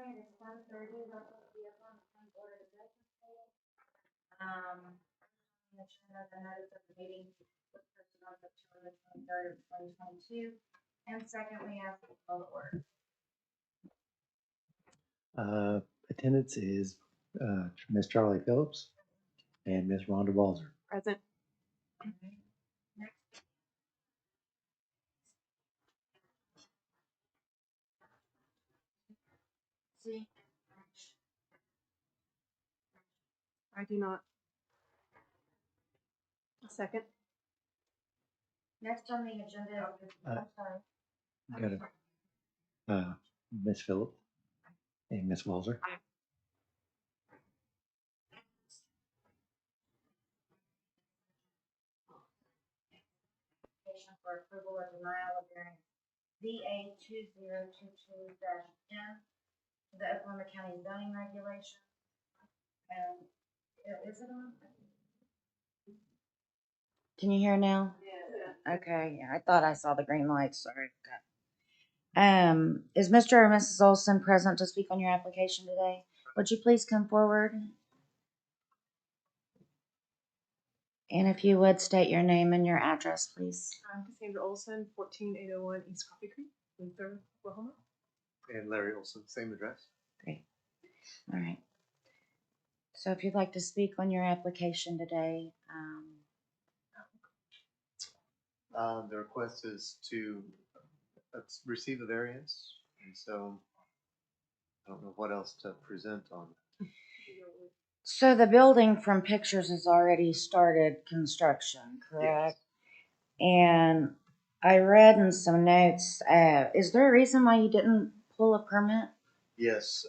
morning, it's 10:30, that's what we have on the board of business. The agenda, the notice of the meeting was posted on September 23rd, 2022. And second, we have the call to order. Attendance is Miss Charlie Phillips and Miss Rhonda Balzer. Present. Next. See. I do not. A second. Next on the agenda is, I'm sorry. Got it. Miss Phillips and Miss Balzer. For approval or denial of variance VA 2022-N to the Oklahoma County zoning regulation. And is it on? Can you hear now? Yeah. Okay, yeah, I thought I saw the green light, sorry. Is Mr. or Mrs. Olson present to speak on your application today? Would you please come forward? And if you would state your name and your address, please. I'm Cassandra Olson, 14801 East Coffee Creek, Luther, Oklahoma. And Larry Olson, same address. Great. All right. So if you'd like to speak on your application today, The request is to receive a variance, and so I don't know what else to present on. so the building from pictures has already started construction, correct? And I read in some notes, is there a reason why you didn't pull a permit? Yes,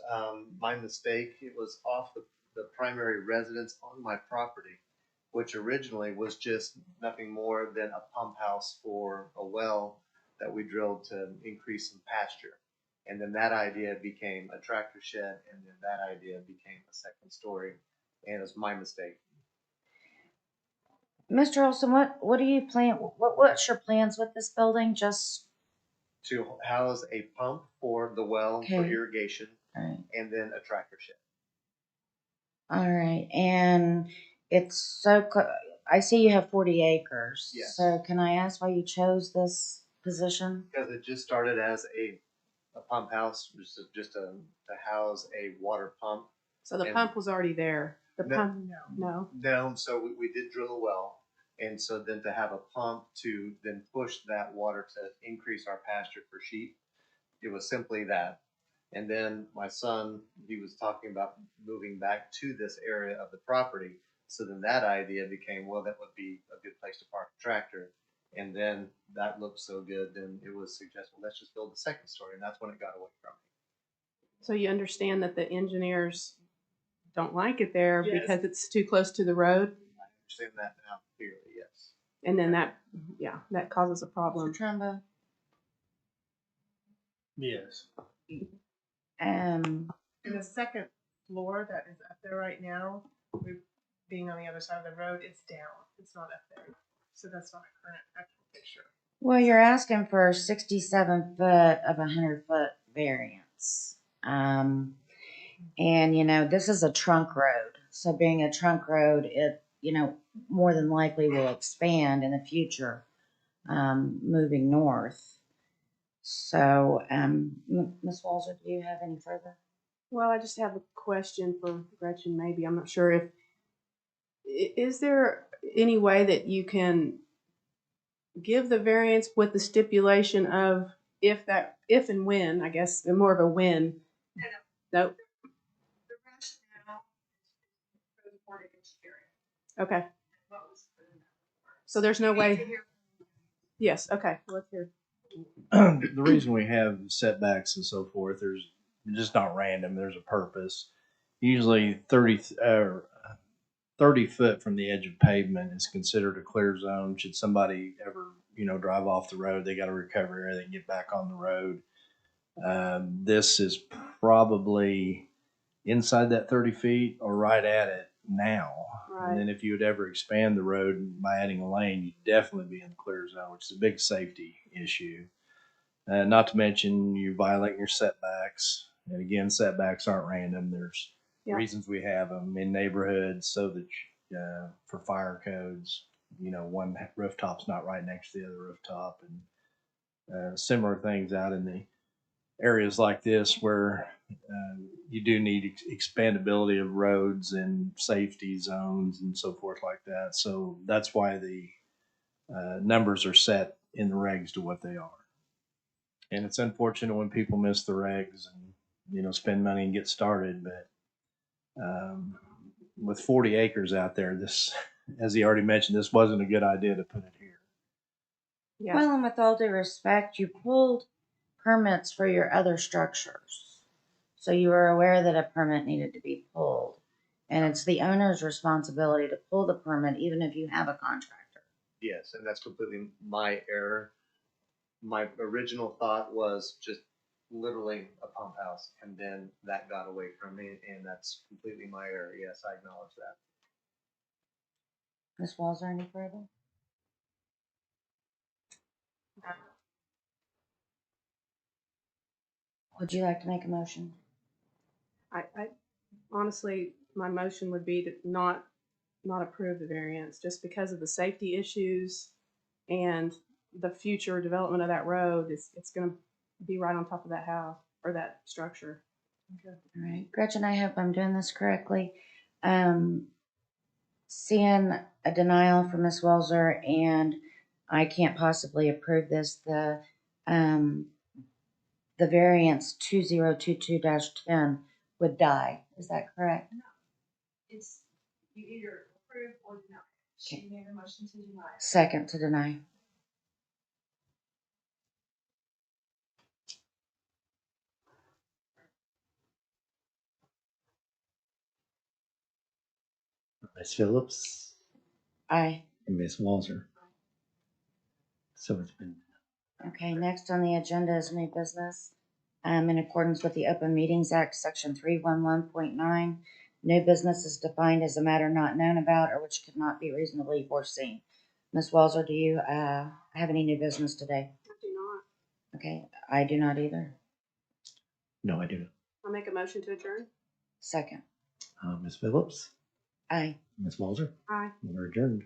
my mistake. It was off the primary residence on my property, which originally was just nothing more than a pump house for a well that we drilled to increase some pasture. And then that idea became a tractor shed, and then that idea became a second story, and it was my mistake. Mr. Olson, what do you plan? What's your plans with this building? Just To house a pump for the well for Okay. irrigation, all right. and then a tractor shed. All right, and it's so. I see you have 40 acres. Yes. So can I ask why you chose this position? Because it just started as a pump house, just to house a water pump. So the And- pump was already there. The No. pump, no. No, so we did drill a well, and so then to have a pump to then push that water to increase our pasture for sheep, it was simply that. And then my son, he was talking about moving back to this area of the property. So then that idea became, well, that would be a good place to park a tractor. And then that looked so good, then it was suggested, well, let's just build the second story. And that's when it got away from me. So you understand that the engineers don't like it there Yes. because it's too close to the road, I understand that now clearly, yes. and then that causes a problem. Mr. Trumbo? Yes. And the second floor that is up there right now, being on the other side of the road, it's down. It's not up there. So that's not a current actual picture. Well, you're asking for 67 foot of 100-foot variance. And, you know, this is a trunk road. So being a trunk road, it, you know, more than likely will expand in the future, moving north. So, Ms. Walzer, do you have any further? Well, I just have a question for Gretchen, maybe. I'm not sure if, is there any way that you can give the variance with the stipulation of if and when, I guess, more of a when? No. The rationale for the board of experience. Okay. What was the So there's no way. Yes. Okay. Let's hear. The reason we have setbacks and so forth, there's just not random. There's a purpose. Usually 30 foot from the edge of pavement is considered a clear zone. Should somebody ever, drive off the road, they got to recover everything, get back on the road. This is probably inside that 30 feet or right at it now. Right. And then if you would ever expand the road by adding a lane, you'd definitely be in the clear zone, which is a big safety issue. Not to mention you're violating your setbacks. And again, setbacks aren't random. There's Yeah. reasons we have them in neighborhoods so that for fire codes, one rooftop's not right next to the other rooftop, and similar things out in the areas like this where you do need expandability of roads and safety zones and so forth like that. So that's why the numbers are set in the regs to what they are. And it's unfortunate when people miss the regs and, spend money and get started. But with 40 acres out there, this, as he already mentioned, this wasn't a good idea to put it here. Yeah. Well, and with all due respect, you pulled permits for your other structures. So you were aware that a permit needed to be pulled. And it's the owner's responsibility to pull the permit even if you have a contractor. Yes, and that's completely my error. My original thought was just literally a pump house, and then that got away from me, and that's completely my error. Yes, I acknowledge that. Ms. Walzer, any further? Would you like to make a motion? I honestly, my motion would be to not approve the variance just because of the safety issues and the future development of that road. It's going to be right on top of that house or that structure. All right, Gretchen, I hope I'm doing this correctly. Seeing a denial from Ms. Walzer, and I can't possibly approve this. The variance 2022-10 would die. Is that correct? It's, you either approve or deny. She made a motion to deny. Second to deny. Ms. Phillips Aye. and Ms. Walzer. So it's been, Okay, next on the agenda is new business. In accordance with the Open Meetings Act, Section 311.9, new business is defined as a matter not known about or which could not be reasonably foreseen. Ms. Walzer, do you have any new business today? I do not. Okay, I do not either. no, I do not. I'll make a motion to adjourn. Second. Ms. Phillips, Aye. Ms. Walzer, Aye. we're adjourned.